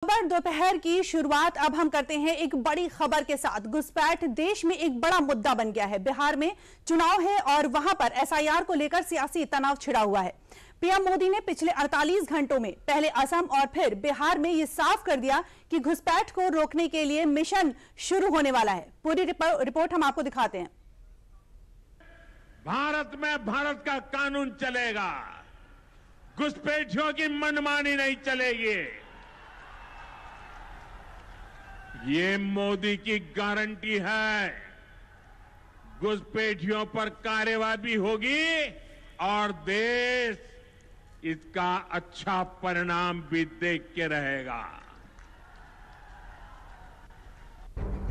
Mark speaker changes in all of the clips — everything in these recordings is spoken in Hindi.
Speaker 1: खबर दोपहर की शुरुआत अब हम करते हैं एक बड़ी खबर के साथ। घुसपैठ देश में एक बड़ा मुद्दा बन गया है। बिहार में चुनाव है और वहां पर एसआईआर को लेकर सियासी तनाव छिड़ा हुआ है। पीएम मोदी ने पिछले 48 घंटों में पहले असम और फिर बिहार में यह साफ कर दिया कि घुसपैठ को रोकने के लिए मिशन शुरू होने वाला है। पूरी रिपोर्ट हम आपको दिखाते हैं।
Speaker 2: भारत में भारत का कानून चलेगा, घुसपैठियों की मनमानी नहीं चलेगी। ये मोदी की गारंटी है। घुसपैठियों पर कार्रवाई भी होगी और देश इसका अच्छा परिणाम भी देख के रहेगा।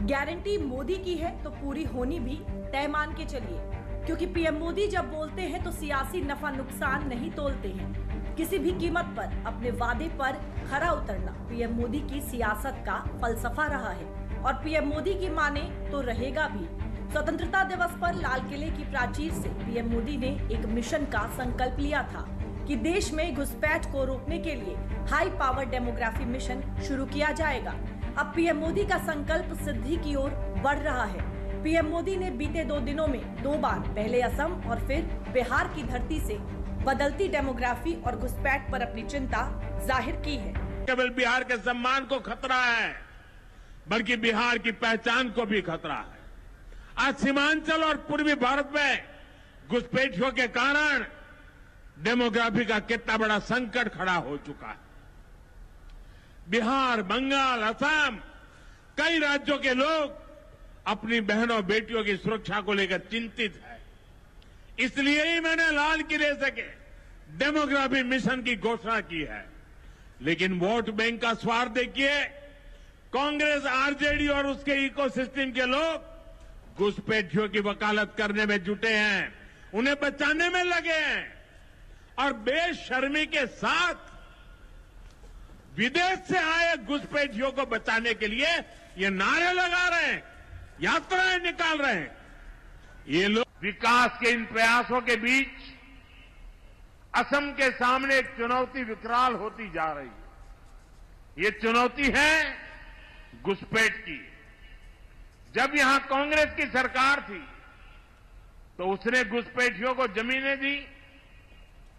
Speaker 3: गारंटी मोदी की है तो पूरी होनी भी तय मान के चलिए, क्योंकि पीएम मोदी जब बोलते हैं तो सियासी नफा नुकसान नहीं तोलते हैं। किसी भी कीमत पर अपने वादे पर खरा उतरना पीएम मोदी की सियासत का फलसफा रहा है और पीएम मोदी की माने तो रहेगा भी। स्वतंत्रता दिवस पर लाल किले की प्राचीर से पीएम मोदी ने एक मिशन का संकल्प लिया था कि देश में घुसपैठ को रोकने के लिए हाई पावर डेमोग्राफी मिशन शुरू किया जाएगा। अब पीएम मोदी का संकल्प सिद्धि की ओर बढ़ रहा है। पीएम मोदी ने बीते 2 दिनों में 2 बार पहले असम और फिर बिहार की धरती से बदलती डेमोग्राफी और घुसपैठ पर अपनी चिंता जाहिर की है।
Speaker 2: केवल बिहार के सम्मान को खतरा है, बल्कि बिहार की पहचान को भी खतरा है। आज सीमांचल और पूर्वी भारत में घुसपैठियों के कारण डेमोग्राफी का कितना बड़ा संकट खड़ा हो चुका है। बिहार, बंगाल, असम, कई राज्यों के लोग अपनी बहनों बेटियों की सुरक्षा को लेकर चिंतित है। इसलिए ही मैंने लाल किले से डेमोग्राफी मिशन की घोषणा की है। लेकिन वोट बैंक का स्वार्थ देखिए, कांग्रेस, आरजेडी और उसके इकोसिस्टम के लोग घुसपैठियों की वकालत करने में जुटे हैं, उन्हें बचाने में लगे हैं और बेशर्मी के साथ विदेश से आए घुसपैठियों को बचाने के लिए ये नारे लगा रहे हैं, यात्राएं निकाल रहे हैं। ये लोग विकास के इन प्रयासों के बीच असम के सामने एक चुनौती विकराल होती जा रही है। ये चुनौती है घुसपैठ की। जब यहां कांग्रेस की सरकार थी तो उसने घुसपैठियों को जमीनें दी,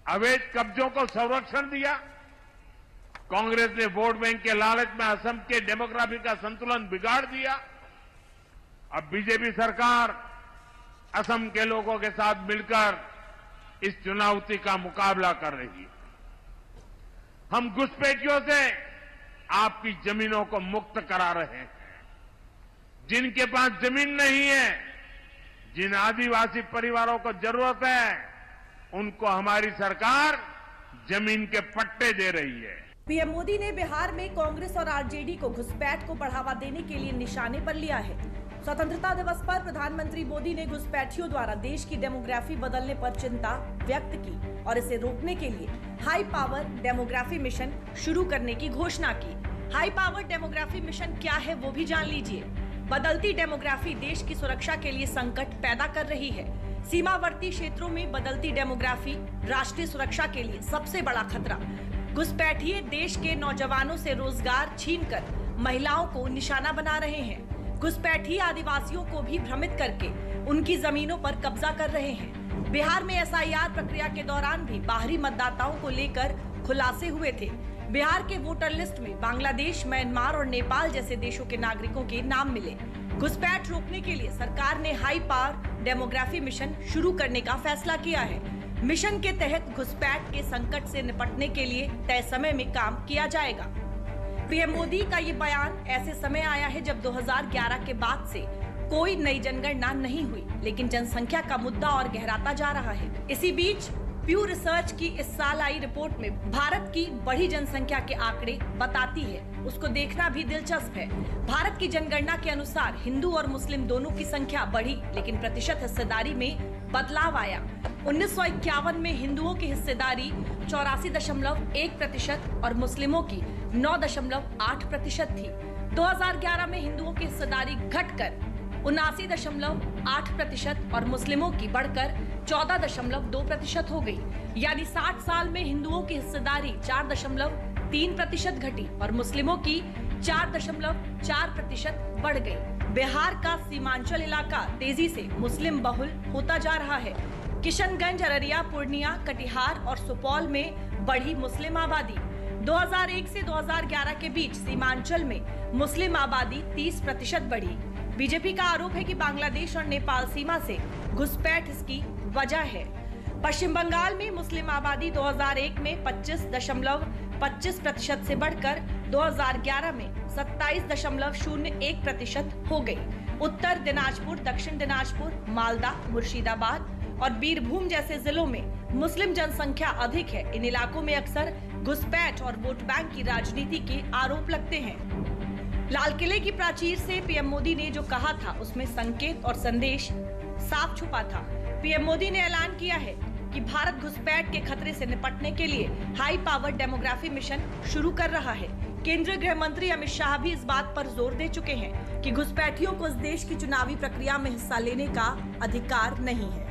Speaker 2: अवैध कब्जों को संरक्षण दिया। कांग्रेस ने वोट बैंक के लालच में असम के डेमोग्राफी का संतुलन बिगाड़ दिया। अब बीजेपी सरकार असम के लोगों के साथ मिलकर इस चुनौती का मुकाबला कर रही है। हम घुसपैठियों से आपकी जमीनों को मुक्त करा रहे हैं। जिनके पास जमीन नहीं है, जिन आदिवासी परिवारों को जरूरत है, उनको हमारी सरकार जमीन के पट्टे दे रही है।
Speaker 3: पीएम मोदी ने बिहार में कांग्रेस और आरजेडी को घुसपैठ को बढ़ावा देने के लिए निशाने पर लिया है। स्वतंत्रता दिवस पर प्रधानमंत्री मोदी ने घुसपैठियों द्वारा देश की डेमोग्राफी बदलने पर चिंता व्यक्त की और इसे रोकने के लिए हाई पावर डेमोग्राफी मिशन शुरू करने की घोषणा की। हाई पावर डेमोग्राफी मिशन क्या है वो भी जान लीजिए। बदलती डेमोग्राफी देश की सुरक्षा के लिए संकट पैदा कर रही है। सीमावर्ती क्षेत्रों में बदलती डेमोग्राफी राष्ट्रीय सुरक्षा के लिए सबसे बड़ा खतरा। घुसपैठिए देश के नौजवानों से रोजगार छीनकर महिलाओं को निशाना बना रहे हैं। घुसपैठी आदिवासियों को भी भ्रमित करके उनकी जमीनों पर कब्जा कर रहे हैं। बिहार में एसआईआर प्रक्रिया के दौरान भी बाहरी मतदाताओं को लेकर खुलासे हुए थे। बिहार के वोटर लिस्ट में बांग्लादेश, म्यांमार और नेपाल जैसे देशों के नागरिकों के नाम मिले। घुसपैठ रोकने के लिए सरकार ने हाई पावर डेमोग्राफी मिशन शुरू करने का फैसला किया है। मिशन के तहत घुसपैठ के संकट से निपटने के लिए तय समय में काम किया जाएगा। पीएम मोदी का ये बयान ऐसे समय आया है जब 2011 के बाद से कोई नई जनगणना नहीं हुई, लेकिन जनसंख्या का मुद्दा और गहराता जा रहा है। इसी बीच प्यू रिसर्च की इस साल आई रिपोर्ट में भारत की बढ़ी जनसंख्या के आंकड़े बताती है। उसको देखना भी दिलचस्प है। भारत की जनगणना के अनुसार हिंदू और मुस्लिम दोनों की संख्या बढ़ी, लेकिन प्रतिशत हिस्सेदारी में बदलाव आया। 1951 में हिंदुओं की हिस्सेदारी 84.1% और मुस्लिमों की 9.8% थी। 2011 में हिंदुओं की हिस्सेदारी घटकर 79.8% और मुस्लिमों की बढ़कर 14.2% हो गई। यानी 60 साल में हिंदुओं की हिस्सेदारी 3% घटी और मुस्लिमों की 4.4% बढ़ गई। बिहार का सीमांचल इलाका तेजी से मुस्लिम बहुल होता जा रहा है। किशनगंज, अररिया, पूर्णिया, कटिहार और सुपौल में बढ़ी मुस्लिम आबादी। 2001 से 2011 के बीच सीमांचल में मुस्लिम आबादी 30% बढ़ी। बीजेपी का आरोप है कि बांग्लादेश और नेपाल सीमा से घुसपैठ इसकी वजह है। पश्चिम बंगाल में मुस्लिम आबादी 2001 में 25.25% से बढ़कर 2011 में 27.01% हो गई। उत्तर दिनाजपुर, दक्षिण दिनाजपुर, मालदा, मुर्शिदाबाद और बीरभूम जैसे जिलों में मुस्लिम जनसंख्या अधिक है। इन इलाकों में अक्सर घुसपैठ और वोट बैंक की राजनीति के आरोप लगते हैं। लाल किले की प्राचीर से पीएम मोदी ने जो कहा था उसमें संकेत और संदेश साफ छुपा था। पीएम मोदी ने ऐलान किया है कि भारत घुसपैठ के खतरे से निपटने के लिए हाई पावर डेमोग्राफी मिशन शुरू कर रहा है। केंद्रीय गृह मंत्री अमित शाह भी इस बात पर जोर दे चुके हैं कि घुसपैठियों को इस देश की चुनावी प्रक्रिया में हिस्सा लेने का अधिकार नहीं है।